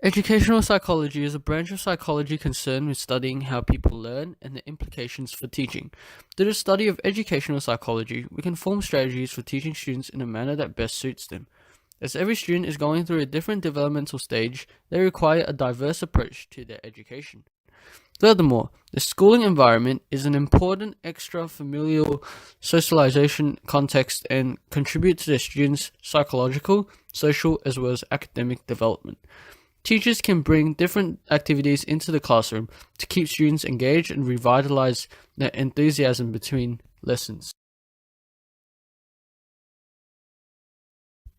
Educational psychology is a branch of psychology concerned with studying how people learn and the implications for teaching. Through the study of educational psychology, we can form strategies for teaching students in a manner that best suits them. As every student is going through a different developmental stage, they require a diverse approach to their education. Furthermore, the schooling environment is an important extra familial socialization context and contributes to the students' psychological, social, as well as academic development. Teachers can bring different activities into the classroom to keep students engaged and revitalize their enthusiasm between lessons.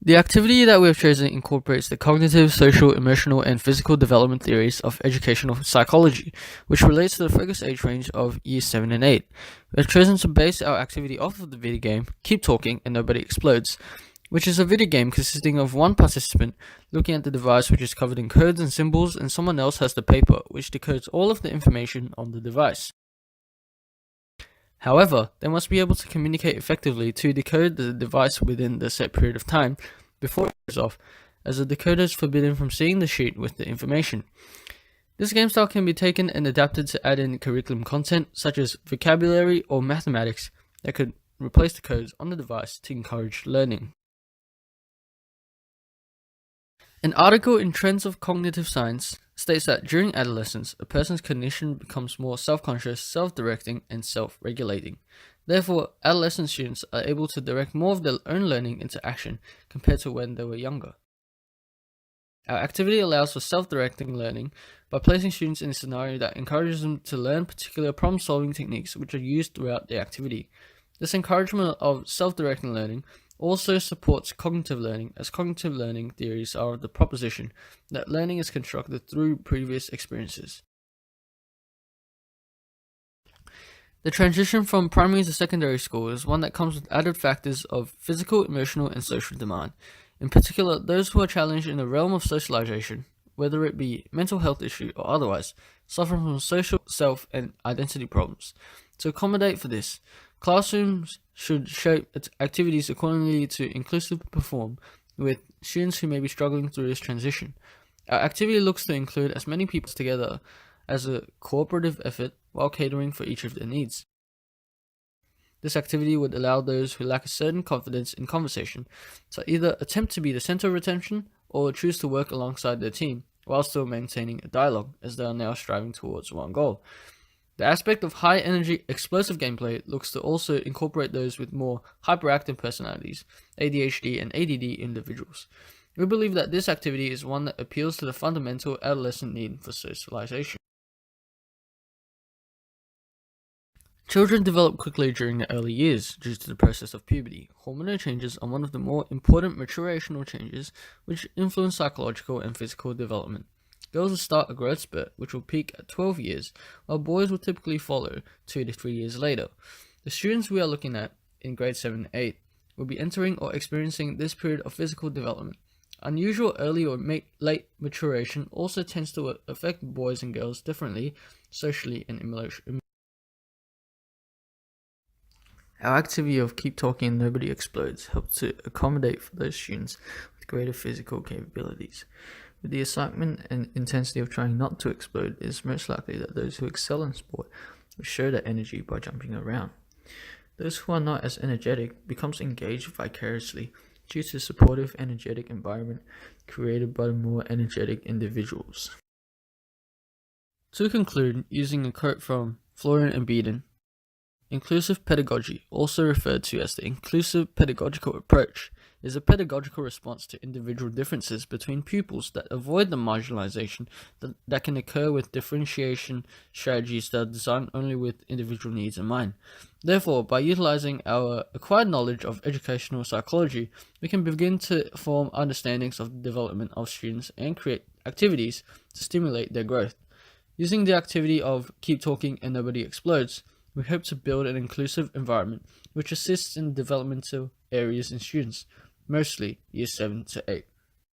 The activity that we have chosen incorporates the cognitive, social, emotional, and physical development theories of educational psychology, which relates to the focus age range of years 7 and 8. We have chosen to base our activity off of the video game Keep Talking and Nobody Explodes, which is a video game consisting of one participant looking at the device which is covered in codes and symbols, and someone else has the paper which decodes all of the information on the device. However, they must be able to communicate effectively to decode the device within the set period of time before it goes off, as the decoder is forbidden from seeing the sheet with the information. This game style can be taken and adapted to add in curriculum content such as vocabulary or mathematics that could replace the codes on the device to encourage learning. An article in Trends of Cognitive Science states that during adolescence, a person's cognition becomes more self-conscious, self-directing, and self-regulating. Therefore, adolescent students are able to direct more of their own learning into action compared to when they were younger. Our activity allows for self-directing learning by placing students in a scenario that encourages them to learn particular problem-solving techniques which are used throughout the activity. This encouragement of self-directing learning also supports cognitive learning, as cognitive learning theories are of the proposition that learning is constructed through previous experiences. The transition from primary to secondary school is one that comes with added factors of physical, emotional, and social demand. In particular, those who are challenged in the realm of socialization, whether it be mental health issue or otherwise, suffer from social, self, and identity problems. To accommodate for this, classrooms should shape its activities accordingly to inclusively perform with students who may be struggling through this transition. Our activity looks to include as many people together as a cooperative effort while catering for each of their needs. This activity would allow those who lack a certain confidence in conversation to either attempt to be the center of attention or choose to work alongside their team while still maintaining a dialogue, as they are now striving towards one goal. The aspect of high energy explosive gameplay looks to also incorporate those with more hyperactive personalities, ADHD and ADD individuals. We believe that this activity is one that appeals to the fundamental adolescent need for socialization. Children develop quickly during the early years due to the process of puberty. Hormonal changes are one of the more important maturational changes which influence psychological and physical development. Girls will start a growth spurt, which will peak at 12 years, while boys will typically follow 2 to 3 years later. The students we are looking at in grade 7 and 8 will be entering or experiencing this period of physical development. Unusual early or late maturation also tends to affect boys and girls differently, socially and emotionally. Our activity of Keep Talking and Nobody Explodes helps to accommodate for those students with greater physical capabilities. With the excitement and intensity of trying not to explode, it is most likely that those who excel in sport will show their energy by jumping around. Those who are not as energetic becomes engaged vicariously due to the supportive, energetic environment created by the more energetic individuals. To conclude, using a quote from Florian and Beeden, inclusive pedagogy, also referred to as the inclusive pedagogical approach, is a pedagogical response to individual differences between pupils that avoid the marginalization that can occur with differentiation strategies that are designed only with individual needs in mind. Therefore, by utilizing our acquired knowledge of educational psychology, we can begin to form understandings of the development of students and create activities to stimulate their growth. Using the activity of Keep Talking and Nobody Explodes, we hope to build an inclusive environment which assists in developmental areas in students, mostly years 7 to 8.